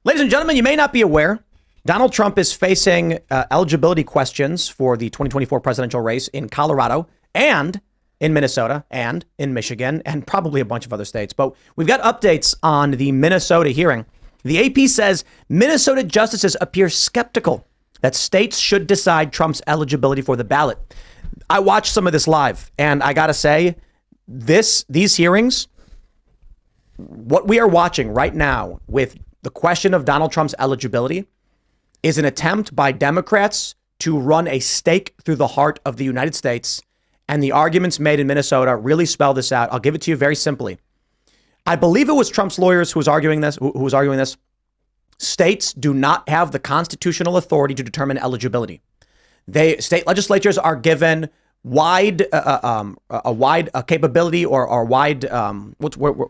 Ladies and gentlemen, you may not be aware, Donald Trump is facing eligibility questions for the 2024 presidential race in Colorado and in Minnesota and in Michigan and probably a bunch of other states. But we've got updates on the Minnesota hearing. The AP says Minnesota justices appear skeptical that states should decide Trump's eligibility for the ballot. I watched some of this live, and I got to say, these hearings, what we are watching right now with the question of Donald Trump's eligibility is an attempt by Democrats to run a stake through the heart of the United States. And the arguments made in Minnesota really spell this out. I'll give it to you very simply. I believe it was Trump's lawyers who was arguing this. States do not have the constitutional authority to determine eligibility. State legislatures are given wide capability or wide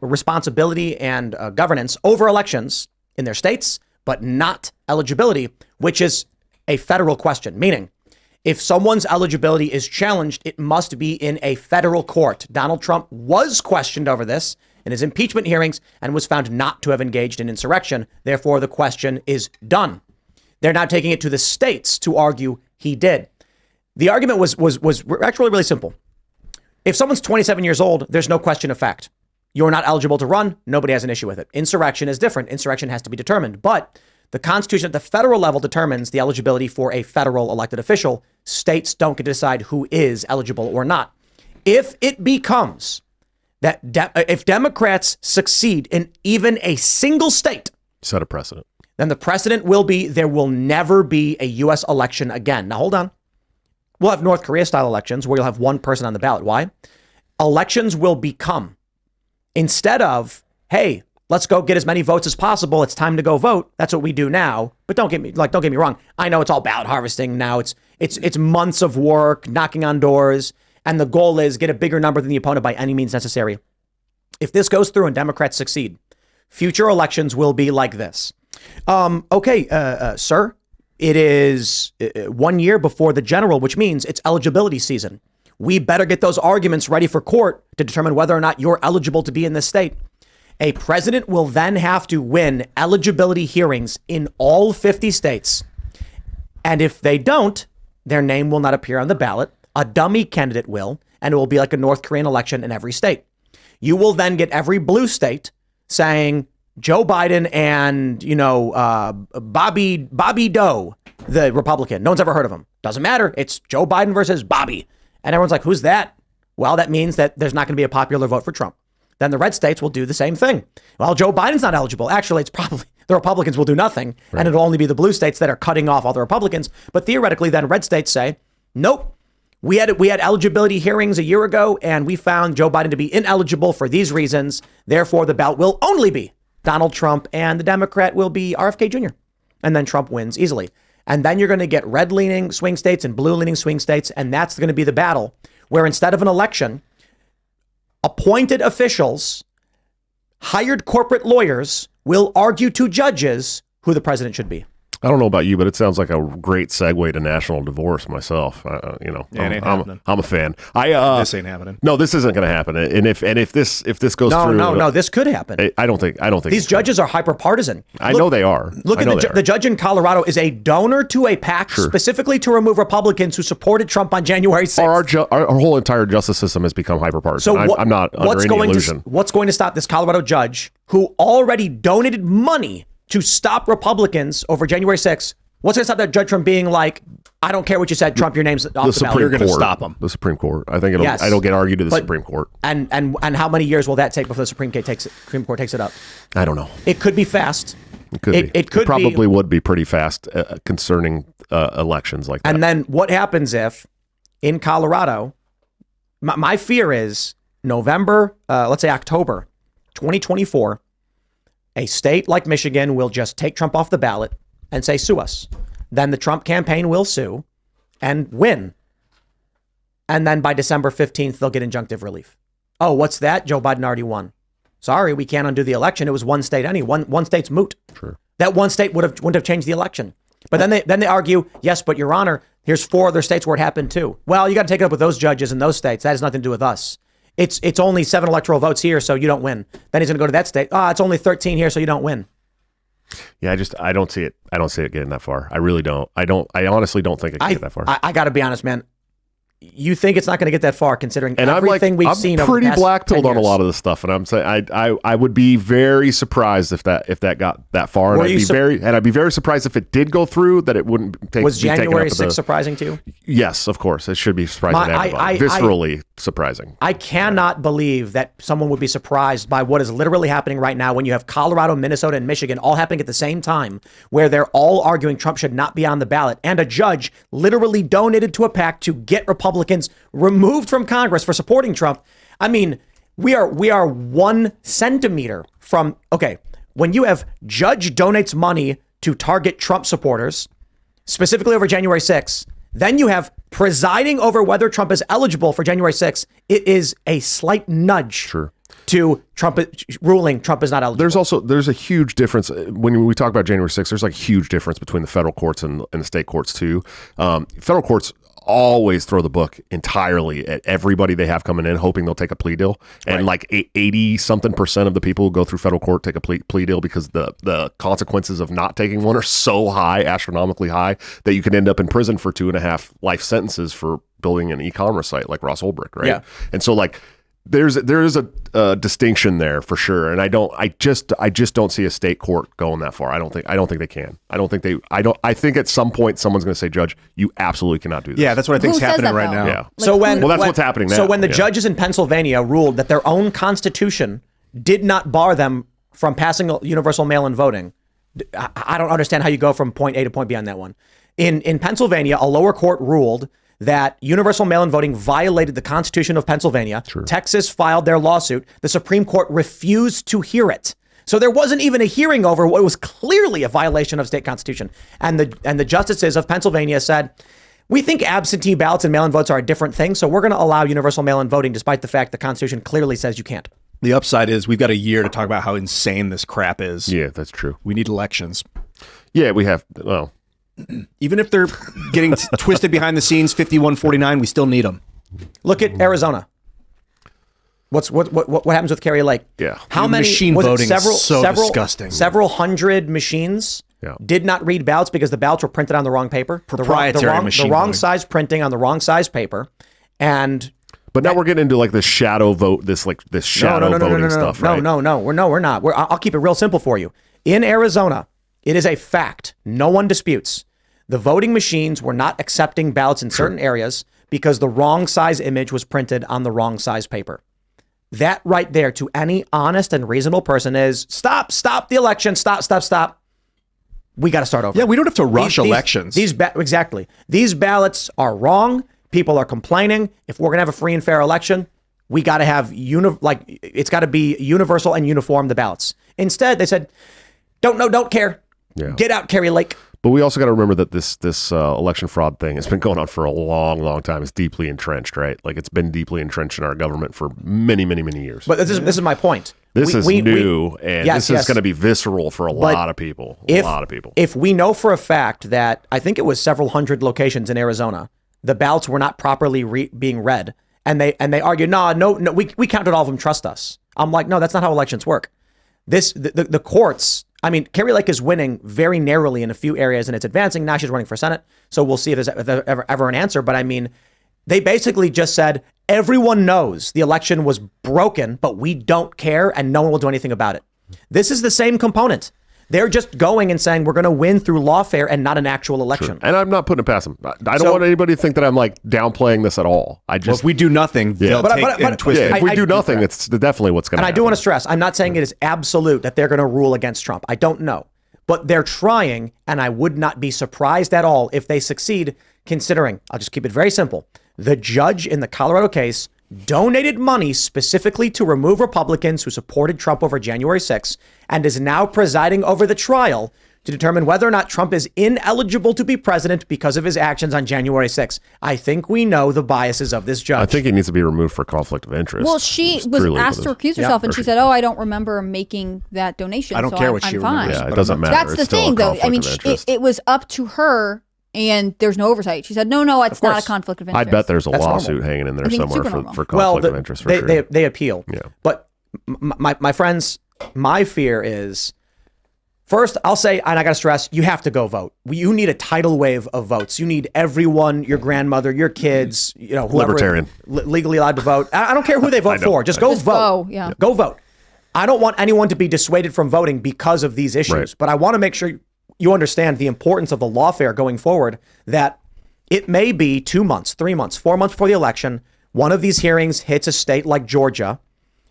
responsibility and governance over elections in their states, but not eligibility, which is a federal question. Meaning, if someone's eligibility is challenged, it must be in a federal court. Donald Trump was questioned over this in his impeachment hearings and was found not to have engaged in insurrection. Therefore, the question is done. They're now taking it to the states to argue he did. The argument was actually really simple. If someone's 27 years old, there's no question of fact. You're not eligible to run. Nobody has an issue with it. Insurrection is different. Insurrection has to be determined. But the Constitution at the federal level determines the eligibility for a federal elected official. States don't get to decide who is eligible or not. If it becomes that if Democrats succeed in even a single state, set a precedent, then the precedent will be there will never be a U.S. election again. Now, hold on. We'll have North Korea style elections where you'll have one person on the ballot. Why? Elections will become, instead of, hey, let's go get as many votes as possible. It's time to go vote. That's what we do now. But don't get me wrong. I know it's all ballot harvesting now. It's months of work, knocking on doors, and the goal is get a bigger number than the opponent by any means necessary. If this goes through and Democrats succeed, future elections will be like this. Sir, it is 1 year before the general, which means it's eligibility season. We better get those arguments ready for court to determine whether or not you're eligible to be in this state. A president will then have to win eligibility hearings in all 50 states. And if they don't, their name will not appear on the ballot. A dummy candidate will, and it will be like a North Korean election in every state. You will then get every blue state saying Joe Biden and, Bobby Doe, the Republican. No one's ever heard of him. Doesn't matter. It's Joe Biden versus Bobby. And everyone's like, who's that? Well, that means that there's not going to be a popular vote for Trump. Then the red states will do the same thing. Well, Joe Biden's not eligible. Actually, it's probably the Republicans will do nothing. Right. And it'll only be the blue states that are cutting off all the Republicans. But theoretically, then red states say, nope, we had eligibility hearings a year ago, and we found Joe Biden to be ineligible for these reasons. Therefore, the ballot will only be Donald Trump, and the Democrat will be RFK Jr. And then Trump wins easily. And then you're going to get red-leaning swing states and blue-leaning swing states. And that's going to be the battle where instead of an election, appointed officials, hired corporate lawyers will argue to judges who the president should be. I don't know about you, but it sounds like a great segue to national divorce myself. I'm a fan. This ain't happening. No, this isn't going to happen. And if this goes through, no, this could happen. I don't think these judges are hyper partisan. I know they are. Look at the judge in Colorado is a donor to a PAC specifically to remove Republicans who supported Trump on January 6th. Our whole entire justice system has become hyper partisan. So I'm not under any illusion. What's going to stop this Colorado judge who already donated money to stop Republicans over January 6th? What's going to stop that judge from being like, I don't care what you said, Trump, your name's off the ballot. You're going to stop him. The Supreme Court. I think it'll get argued to the Supreme Court. And how many years will that take before the Supreme Court takes it up? I don't know. It could be fast. It could be. It probably would be pretty fast concerning elections like that. And then what happens if in Colorado, my fear is November, let's say October 2024, a state like Michigan will just take Trump off the ballot and say, sue us. Then the Trump campaign will sue and win. And then by December 15th, they'll get injunctive relief. Oh, what's that? Joe Biden already won. Sorry, we can't undo the election. It was one state one state's moot. Sure. That one state wouldn't have changed the election. But then they argue, yes, but Your Honor, here's 4 other states where it happened too. Well, you got to take it up with those judges in those states. That has nothing to do with us. It's only 7 electoral votes here, so you don't win. Then he's going to go to that state. It's only 13 here, so you don't win. Yeah, I don't see it. I don't see it getting that far. I really don't. I honestly don't think it can get that far. I got to be honest, man. You think it's not going to get that far, considering and everything we've seen over the pretty past black-pilled 10 on a years. lot of this stuff, and I'm saying I would be very surprised if that got that far, and I'd be very surprised if it did go through, that it wouldn't take. Was January 6th surprising to you? Yes, of course, it should be surprising to everybody. Viscerally surprising. I cannot believe that someone would be surprised by what is literally happening right now when you have Colorado, Minnesota, and Michigan all happening at the same time, where they're all arguing Trump should not be on the ballot, and a judge literally donated to a PAC to get Republicans removed from Congress for supporting Trump. I mean, we are 1 centimeter from, okay, when you have judge donates money to target Trump supporters, specifically over January 6th, then you have presiding over whether Trump is eligible for January 6th. It is a slight nudge to Trump ruling Trump is not eligible. There's a huge difference when we talk about January 6th. There's like a huge difference between the federal courts and the state courts too. Federal courts always throw the book entirely at everybody they have coming in, hoping they'll take a plea deal. And like 80-something% of the people who go through federal court take a plea deal because the consequences of not taking one are so high, astronomically high, that you can end up in prison for 2.5 life sentences for building an e-commerce site like Ross Ulbricht, right? Yeah. And so like there is a distinction there for sure, and I just don't see a state court going that far. I don't think they can. I think at some point someone's going to say, Judge, you absolutely cannot do this. Yeah, that's what I think is happening right now. Yeah. Like, that's what's happening now. So when the judges in Pennsylvania ruled that their own constitution did not bar them from passing universal mail-in voting, I don't understand how you go from point A to point B on that one. In Pennsylvania, a lower court ruled that universal mail-in voting violated the Constitution of Pennsylvania. Sure. Texas filed their lawsuit. The Supreme Court refused to hear it. So there wasn't even a hearing over what was clearly a violation of state constitution. And the justices of Pennsylvania said, we think absentee ballots and mail-in votes are a different thing, so we're going to allow universal mail-in voting despite the fact the Constitution clearly says you can't. The upside is we've got a year to talk about how insane this crap is. Yeah, that's true. We need elections. Yeah, we have, well... Even if they're getting twisted behind the scenes, 51-49, we still need them. Look at Arizona. What happens with Carrie Lake? Yeah, how many machine voting is so disgusting. Several hundred machines did not read ballots because the ballots were printed on the wrong paper. Proprietary machine the wrong voting. size printing on the wrong size paper, and. But now we're getting into like this shadow vote, this shadow voting stuff, right? No, we're not. I'll keep it real simple for you. In Arizona, it is a fact. No one disputes. The voting machines were not accepting ballots in certain areas because the wrong size image was printed on the wrong size paper. That right there to any honest and reasonable person is stop the election. Stop. We got to start over. Yeah, we don't have to rush elections. Exactly. These ballots are wrong. People are complaining. If we're going to have a free and fair election, we got to have it's got to be universal and uniform, the ballots. Instead, they said, don't care. Yeah. Get out, Carrie Lake. But we also got to remember that this election fraud thing has been going on for a long, long time. It's deeply entrenched, right? Like it's been deeply entrenched in our government for many, many, many years. But this is my point. This is new, and this is going to be visceral for a lot of people. If we know for a fact that I think it was several hundred locations in Arizona, the ballots were not properly being read, and they argued, no, we counted all of them. Trust us. I'm like, no, that's not how elections work. The courts. I mean, Carrie Lake is winning very narrowly in a few areas, and it's advancing. Now she's running for Senate, so we'll see if there's ever an answer. But I mean, they basically just said everyone knows the election was broken, but we don't care, and no one will do anything about it. This is the same component. They're just going and saying we're going to win through lawfare and not an actual election. Sure. And I'm not putting it past them. I don't want anybody to think that I'm like downplaying this at all. If we do nothing, they'll take and twist it. If we do nothing, it's definitely what's going to happen. And I do want to stress, I'm not saying it is absolute that they're going to rule against Trump. I don't know. But they're trying, and I would not be surprised at all if they succeed, considering, I'll just keep it very simple. The judge in the Colorado case donated money specifically to remove Republicans who supported Trump over January 6th and is now presiding over the trial to determine whether or not Trump is ineligible to be president because of his actions on January 6th. I think we know the biases of this judge. I think he needs to be removed for conflict of interest. Well, she was asked to recuse herself, and she said, I don't remember making that donation. I don't care what she remembers. Yeah, it doesn't matter. That's the thing, though. I mean, it was up to her, and there's no oversight. She said, no, it's not a conflict of interest. I bet there's a lawsuit hanging in there somewhere for conflict of interest. For sure. They appeal. Yeah. But my friends, my fear is First, I'll say, and I got to stress, you have to go vote. You need a tidal wave of votes. You need everyone, your grandmother, your kids, whoever Libertarian. Legally allowed to vote. I don't care who they vote for. Just go vote. Go vote. I don't want anyone to be dissuaded from voting because of these issues. Right. But I want to make sure you understand the importance of the lawfare going forward, that it may be 2 months, 3 months, 4 months before the election. One of these hearings hits a state like Georgia.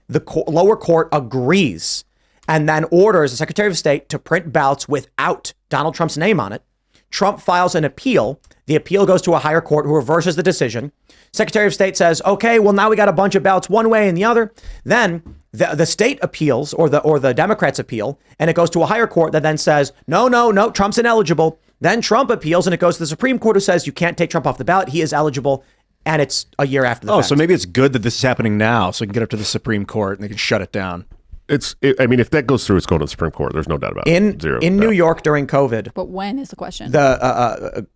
The lower court agrees and then orders the Secretary of State to print ballots without Donald Trump's name on it. Trump files an appeal. The appeal goes to a higher court who reverses the decision. Secretary of State says, okay, well, now we got a bunch of ballots one way and the other. Then the state appeals, or the Democrats appeal, and it goes to a higher court that then says, no, Trump's ineligible. Then Trump appeals and it goes to the Supreme Court, who says you can't take Trump off the ballot. He is eligible. And it's a year after the fact. So maybe it's good that this is happening now, so it can get up to the Supreme Court and they can shut it down. I mean, if that goes through, it's going to the Supreme Court. There's no doubt about it. In New York during COVID. But when is the question? The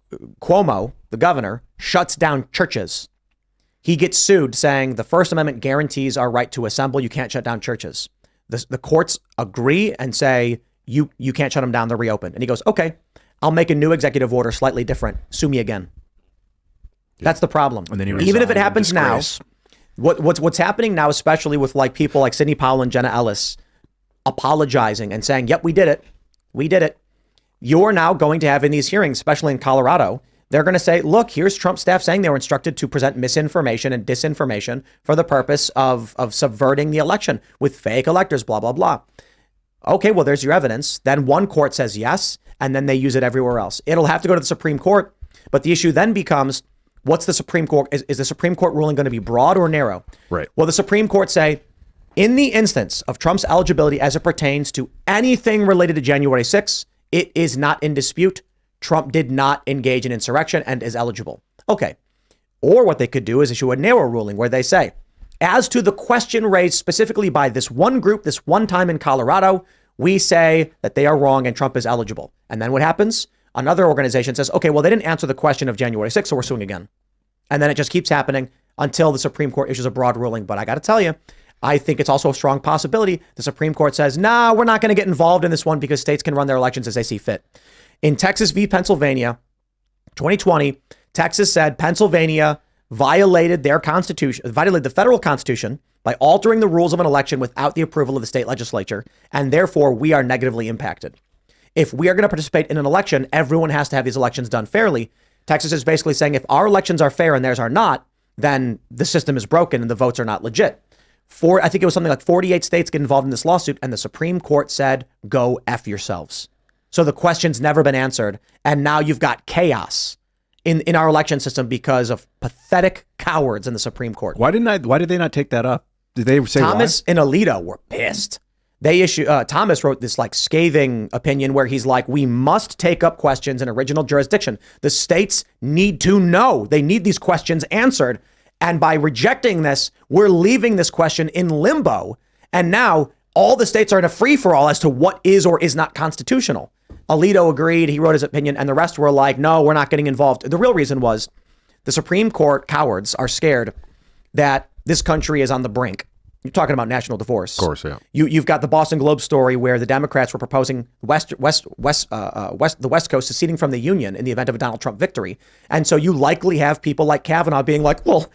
Cuomo, the governor, shuts down churches. He gets sued saying the First Amendment guarantees our right to assemble. You can't shut down churches. The courts agree and say you can't shut them down. They're reopened. And he goes, okay, I'll make a new executive order slightly different. Sue me again. That's the problem. And then even if it happens now, what's happening now, especially with like people like Sidney Powell and Jenna Ellis apologizing and saying, yep, we did it. You're now going to have in these hearings, especially in Colorado, they're going to say, look, here's Trump staff saying they were instructed to present misinformation and disinformation for the purpose of subverting the election with fake electors, blah, blah, blah. Okay, well, there's your evidence. Then one court says yes, and then they use it everywhere else. It'll have to go to the Supreme Court. But the issue then becomes, what's the Supreme Court? Is the Supreme Court ruling going to be broad or narrow? Right. Well, the Supreme Court say, in the instance of Trump's eligibility as it pertains to anything related to January 6th, it is not in dispute. Trump did not engage in insurrection and is eligible. Okay. Or what they could do is issue a narrow ruling where they say, as to the question raised specifically by this one group, this one time in Colorado, we say that they are wrong and Trump is eligible. And then what happens? Another organization says, okay, well, they didn't answer the question of January 6th, so we're suing again. And then it just keeps happening until the Supreme Court issues a broad ruling. But I got to tell you, I think it's also a strong possibility the Supreme Court says, nah, we're not going to get involved in this one because states can run their elections as they see fit. In Texas v. Pennsylvania, 2020, Texas said Pennsylvania violated their constitution, violated the federal constitution by altering the rules of an election without the approval of the state legislature. And therefore, we are negatively impacted. If we are going to participate in an election, everyone has to have these elections done fairly. Texas is basically saying if our elections are fair and theirs are not, then the system is broken and the votes are not legit. I think it was something like 48 states get involved in this lawsuit, and the Supreme Court said, go F yourselves. So the question's never been answered. And now you've got chaos in our election system because of pathetic cowards in the Supreme Court. Why did they not take that up? Did they say Thomas and Alito were pissed. Thomas wrote this like scathing opinion where he's like, we must take up questions in original jurisdiction. The states need to know. They need these questions answered. And by rejecting this, we're leaving this question in limbo. And now all the states are in a free for all as to what is or is not constitutional. Alito agreed. He wrote his opinion and the rest were like, no, we're not getting involved. The real reason was the Supreme Court cowards are scared that this country is on the brink. You're talking about national divorce. Of course, yeah. You've got the Boston Globe story where the Democrats were proposing the West Coast seceding from the Union in the event of a Donald Trump victory. And so you likely have people like Kavanaugh being like, well,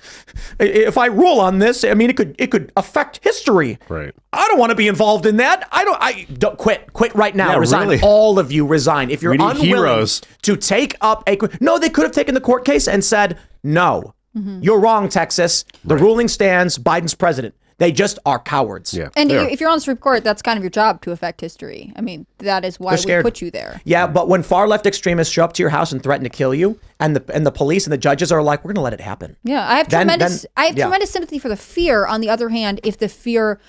if I rule on this, I mean, it could affect history. Right. I don't want to be involved in that. I don't quit right now. Yeah, resign. really. All of you resign. If you're We need unwilling heroes. to take up no, they could have taken the court case and said, no, you're wrong, Texas. The ruling stands. Biden's president. They just are cowards. Yeah. And if you're on the Supreme Court, that's kind of your job to affect history. I mean, that is why we put you there. Yeah, but when far left extremists show up to your house and threaten to kill you, and the police and the judges are like, we're going to let it happen. Yeah, I have tremendous sympathy for the fear. On the other hand, if the fear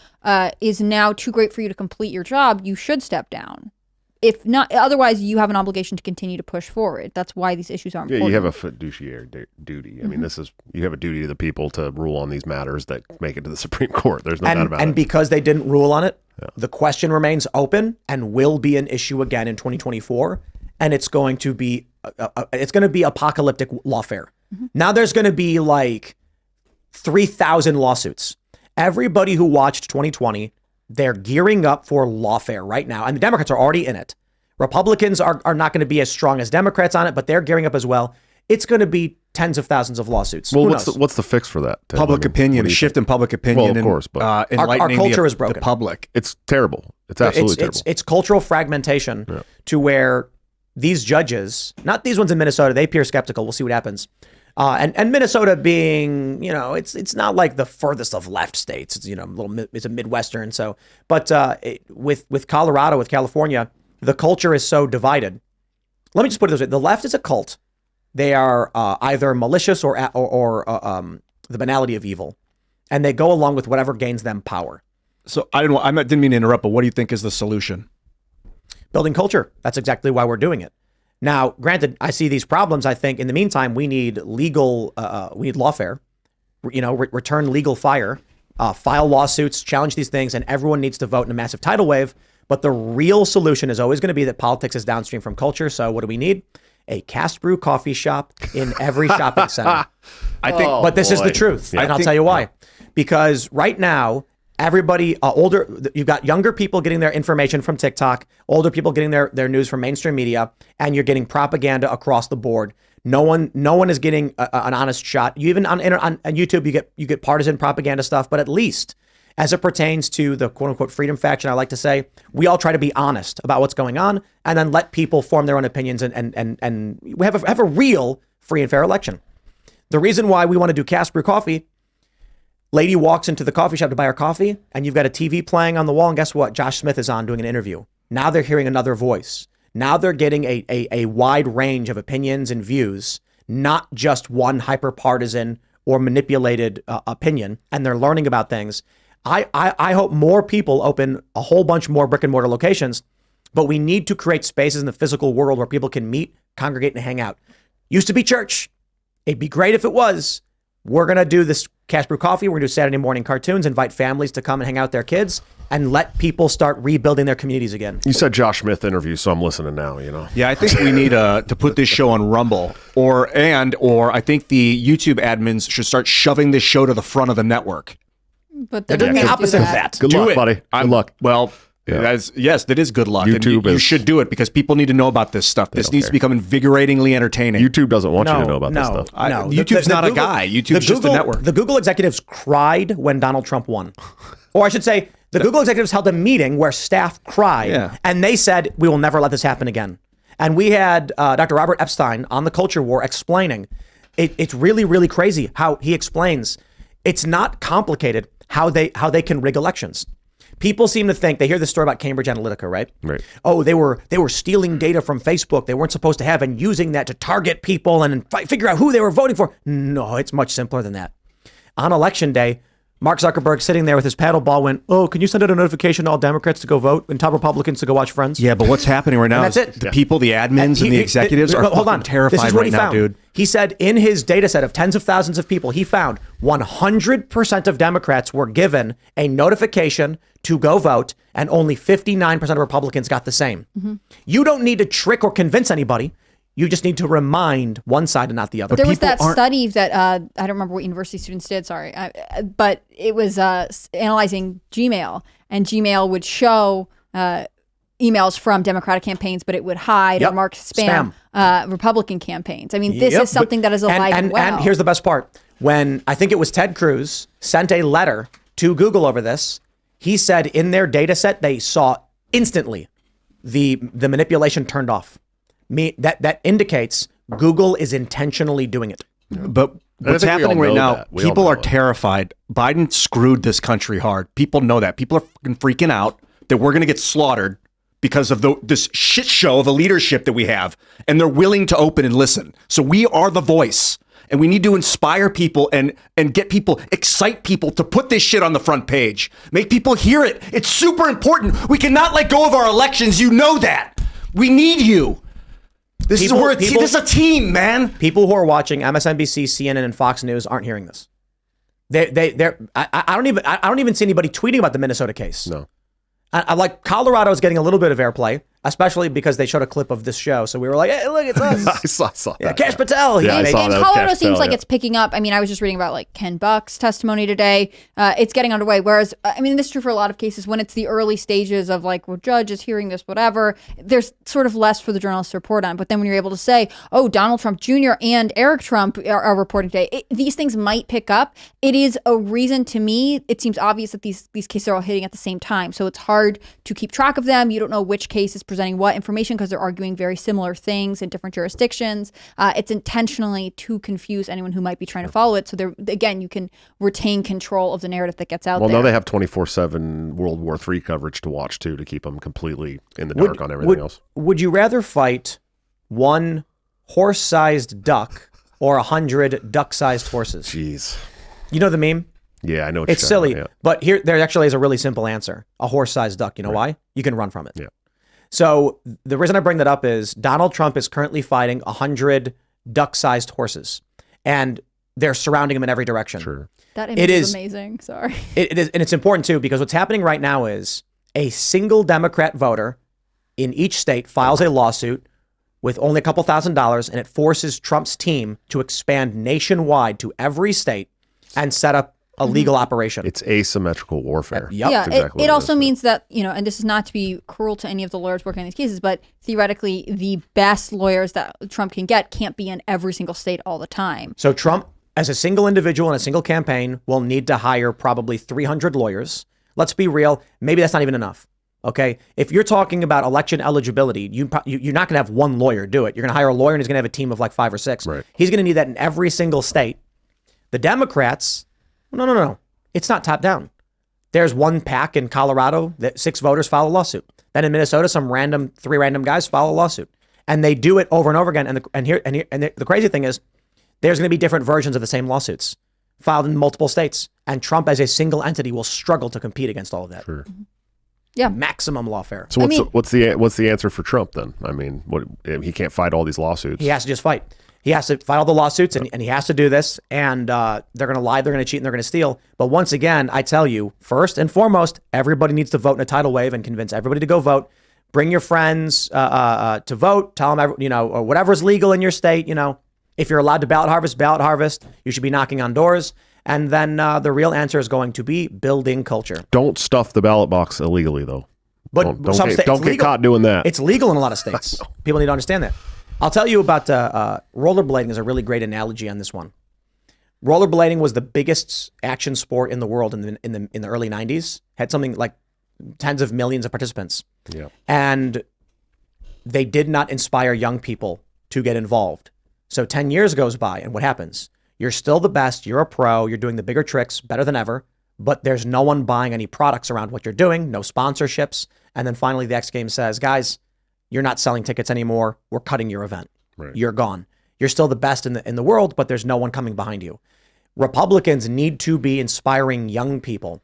is now too great for you to complete your job, you should step down. If not, otherwise you have an obligation to continue to push forward. That's why these issues are important. Yeah, you have a fiduciary duty. I mean, you have a duty to the people to rule on these matters that make it to the Supreme Court. There's no doubt about it. And because they didn't rule on it, the question remains open and will be an issue again in 2024. And it's going to be apocalyptic lawfare. Now there's going to be like 3,000 lawsuits. Everybody who watched 2020, they're gearing up for lawfare right now. And the Democrats are already in it. Republicans are not going to be as strong as Democrats on it, but they're gearing up as well. It's going to be tens of thousands of lawsuits. Well, Who what's knows? the fix for that? Tim? Public opinion, what a do you shift think? in public opinion. Well, of course, but our enlightening culture is the broken. public. it's terrible. It's absolutely terrible. It's cultural fragmentation to where these judges, not these ones in Minnesota, they appear skeptical. We'll see what happens. And Minnesota being, it's not like the furthest of left states. It's it's a Midwestern. So, but with Colorado, with California, the culture is so divided. Let me just put it this way: the left is a cult. They are either malicious or the banality of evil, and they go along with whatever gains them power. So didn't mean to interrupt, but what do you think is the solution? Building culture. That's exactly why we're doing it. Now, granted, I see these problems. I think in the meantime, we need we need lawfare, return legal fire, file lawsuits, challenge these things, and everyone needs to vote in a massive tidal wave. But the real solution is always going to be that politics is downstream from culture. So what do we need? A Cast Brew coffee shop in every shopping center. I think, but this is the truth. And I'll tell you why. Because right now, everybody, you've got younger people getting their information from TikTok, older people getting their news from mainstream media, and you're getting propaganda across the board. No one is getting an honest shot. You even on YouTube, you get partisan propaganda stuff, but at least as it pertains to the quote unquote freedom faction, I like to say, we all try to be honest about what's going on and then let people form their own opinions and we have a real free and fair election. The reason why we want to do Cast Brew coffee, lady walks into the coffee shop to buy her coffee and you've got a TV playing on the wall and guess what? Josh Smith is on doing an interview. Now they're hearing another voice. Now they're getting a wide range of opinions and views, not just one hyper-partisan or manipulated opinion, and they're learning about things. I hope more people open a whole bunch more brick and mortar locations, but we need to create spaces in the physical world where people can meet, congregate, and hang out. Used to be church. It'd be great if it was. We're going to do this Cast Brew Coffee. We're going to do Saturday morning cartoons, invite families to come and hang out with their kids, and let people start rebuilding their communities again. You said Josh Smith interview, so I'm listening now, Yeah, I think we need to put this show on Rumble, or I think the YouTube admins should start shoving this show to the front of the network. But they're doing the opposite of that. Good luck, buddy. Good luck. Well, yes, that is good luck. YouTube you should do it because people need to know about this stuff. This needs to become invigoratingly entertaining. YouTube doesn't want you to know about this stuff. No, YouTube's not a guy. YouTube's just a network. The Google executives cried when Donald Trump won. Or I should say, the Google executives held a meeting where staff cried, and they said, we will never let this happen again. And we had Dr. Robert Epstein on the Culture War explaining, it's really, really crazy how he explains it's not complicated how they can rig elections. People seem to think, they hear the story about Cambridge Analytica, right? Right. Oh, they were stealing data from Facebook they weren't supposed to have and using that to target people and figure out who they were voting for. No, it's much simpler than that. On election day, Mark Zuckerberg sitting there with his paddle ball went, oh, can you send out a notification to all Democrats to go vote and tell Republicans to go watch Friends? Yeah, but what's happening right now And that's is it. the people, the admins and the executives are hold on. terrified This is what right he now, found. dude. He said in his data set of tens of thousands of people, he found 100% of Democrats were given a notification to go vote, and only 59% of Republicans got the same. Mm-hmm. You don't need to trick or convince anybody. You just need to remind one side and not the other. There was that study that I don't remember what university students did, but it was analyzing Gmail, and Gmail would show emails from Democratic campaigns, but it would hide or mark spam. Republican campaigns. I mean, this is something that is alive and well. And here's the best part. When I think it was Ted Cruz sent a letter to Google over this, he said in their data set, they saw instantly the manipulation turned off. That indicates Google is intentionally doing it. But what's happening right now, people are terrified. Biden screwed this country hard. People know that. People are fucking freaking out that we're going to get slaughtered because of this shit show of a leadership that we have. And they're willing to open and listen. So we are the voice. And we need to inspire people and get people, excite people to put this shit on the front page. Make people hear it. It's super important. We cannot let go of our elections. You know that. We need you. This is a team, man. People who are watching MSNBC, CNN, and Fox News aren't hearing this. I don't even see anybody tweeting about the Minnesota case. No. I like Colorado is getting a little bit of airplay. especially because they showed a clip of this show. So we were like, hey, look, it's us. I saw that. Cash Patel. Yeah, and that Colorado Cash seems Patel, like it's picking up. I mean, I was just reading about like Ken Buck's testimony today. It's getting underway. Whereas, I mean, this is true for a lot of cases when it's the early stages of like, well, judge is hearing this, whatever. There's sort of less for the journalists to report on. But then when you're able to say, oh, Donald Trump Jr. and Eric Trump are reporting today, these things might pick up. It is a reason to me. It seems obvious that these cases are all hitting at the same time. So it's hard to keep track of them. You don't know which case is presenting what information because they're arguing very similar things in different jurisdictions. It's intentionally to confuse anyone who might be trying to follow it. So there, again, you can retain control of the narrative that gets out there. Well, now they have 24/7 World War III coverage to watch too, to keep them completely in the dark on everything else. Would you rather fight one horse-sized duck or 100 duck-sized horses? Jeez. You know the meme? Yeah, I know. It's silly, but there actually is a really simple answer. A horse-sized duck. You know why? You can run from it. Yeah. So the reason I bring that up is Donald Trump is currently fighting 100 duck-sized horses, and they're surrounding him in every direction. Sure. That image is amazing. Sorry. It is, and it's important too, because what's happening right now is a single Democrat voter in each state files a lawsuit with only a couple $1,000s, and it forces Trump's team to expand nationwide to every state and set up a legal operation. It's asymmetrical warfare. Yep. Yeah, exactly it also means that, and this is not to be cruel to any of the lawyers working on these cases, but theoretically, the best lawyers that Trump can get can't be in every single state all the time. So Trump, as a single individual in a single campaign, will need to hire probably 300 lawyers. Let's be real. Maybe that's not even enough. Okay. If you're talking about election eligibility, you're not going to have one lawyer do it. You're going to hire a lawyer and he's going to have a team of like 5 or 6. Right. He's going to need that in every single state. The Democrats, no. It's not top down. There's one PAC in Colorado that 6 voters file a lawsuit. Then in Minnesota, 3 random guys file a lawsuit, and they do it over and over again. And the crazy thing is, there's going to be different versions of the same lawsuits filed in multiple states, and Trump as a single entity will struggle to compete against all of that. Sure. Yeah, maximum lawfare. So what's the answer for Trump then? I mean, he can't fight all these lawsuits. He has to just fight. He has to fight all the lawsuits, and he has to do this, and they're going to lie, they're going to cheat, and they're going to steal. But once again, I tell you, first and foremost, everybody needs to vote in a tidal wave and convince everybody to go vote. Bring your friends to vote. Tell them, or whatever's legal in your state. If you're allowed to ballot harvest. You should be knocking on doors. And then the real answer is going to be building culture. Don't stuff the ballot box illegally, though. But don't get caught doing that. It's legal in a lot of states. People need to understand that. I'll tell you about rollerblading is a really great analogy on this one. Rollerblading was the biggest action sport in the world in the early 90s. Had something like tens of millions of participants. Yeah. And they did not inspire young people to get involved. So 10 years goes by, and what happens? You're still the best. You're a pro. You're doing the bigger tricks better than ever. But there's no one buying any products around what you're doing. No sponsorships. And then finally, the X Games says, guys, you're not selling tickets anymore. We're cutting your event. Right. You're gone. You're still the best in the world, but there's no one coming behind you. Republicans need to be inspiring young people,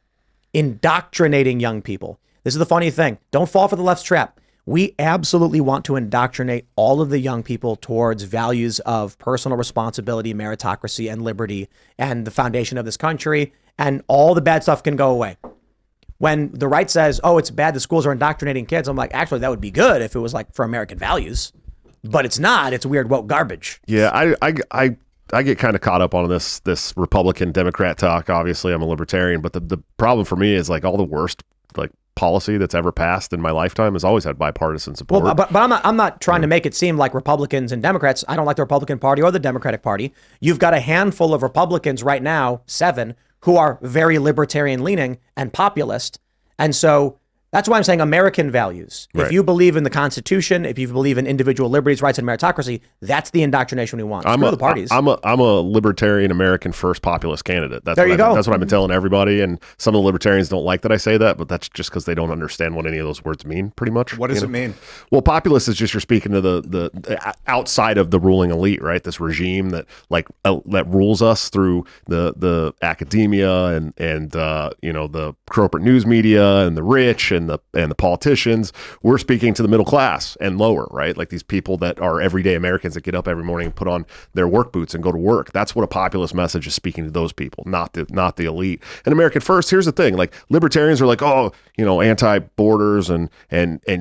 indoctrinating young people. This is the funny thing. Don't fall for the left's trap. We absolutely want to indoctrinate all of the young people towards values of personal responsibility, meritocracy, and liberty, and the foundation of this country, and all the bad stuff can go away. When the right says, oh, it's bad the schools are indoctrinating kids, I'm like, actually, that would be good if it was like for American values. But it's not. It's weird woke garbage. Yeah, I get kind of caught up on this Republican Democrat talk. Obviously, I'm a libertarian, but the problem for me is like all the worst like policy that's ever passed in my lifetime has always had bipartisan support. Well, but I'm not trying to make it seem like Republicans and Democrats. I don't like the Republican Party or the Democratic Party. You've got a handful of Republicans right now, 7, who are very libertarian leaning and populist. And so that's why I'm saying American values. Right. If you believe in the Constitution, if you believe in individual liberties, rights, and meritocracy, that's the indoctrination we want. I'm the parties. I'm a libertarian American first populist candidate. That's there you go. That's what I've been telling everybody. And some of the libertarians don't like that I say that, but that's just because they don't understand what any of those words mean, pretty much. What does it mean? Well, populist is just you're speaking to the outside of the ruling elite, right? This regime that that rules us through the academia and the corporate news media and the rich and the politicians. We're speaking to the middle class and lower, right? Like these people that are everyday Americans that get up every morning and put on their work boots and go to work. That's what a populist message is speaking to those people, not the elite. And American First, here's the thing, like libertarians are like, oh, anti-borders and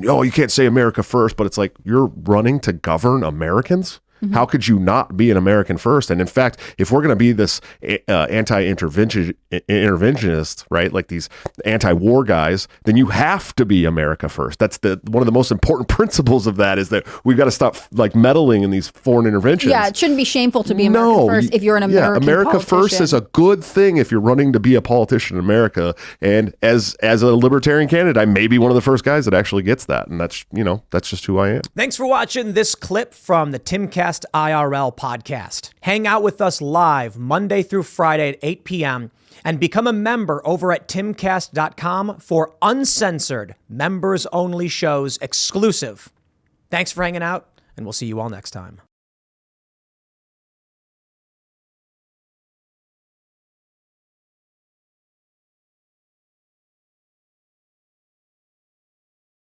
oh, you can't say America first, but it's like, you're running to govern Americans? Mm-hmm. How could you not be an American first? And in fact, if we're going to be this interventionist, right, like these anti-war guys, then you have to be America first. That's one of the most important principles of that, is that we've got to stop like meddling in these foreign interventions. Yeah, it shouldn't be shameful to be America first if you're an American America politician. first is a good thing if you're running to be a politician in America. And as a libertarian candidate, I may be one of the first guys that actually gets that. And that's just who I am. Thanks for watching this clip from the Timcast IRL podcast. Hang out with us live Monday through Friday at 8 p.m. and become a member over at timcast.com for uncensored, members-only shows exclusive. Thanks for hanging out, and we'll see you all next time.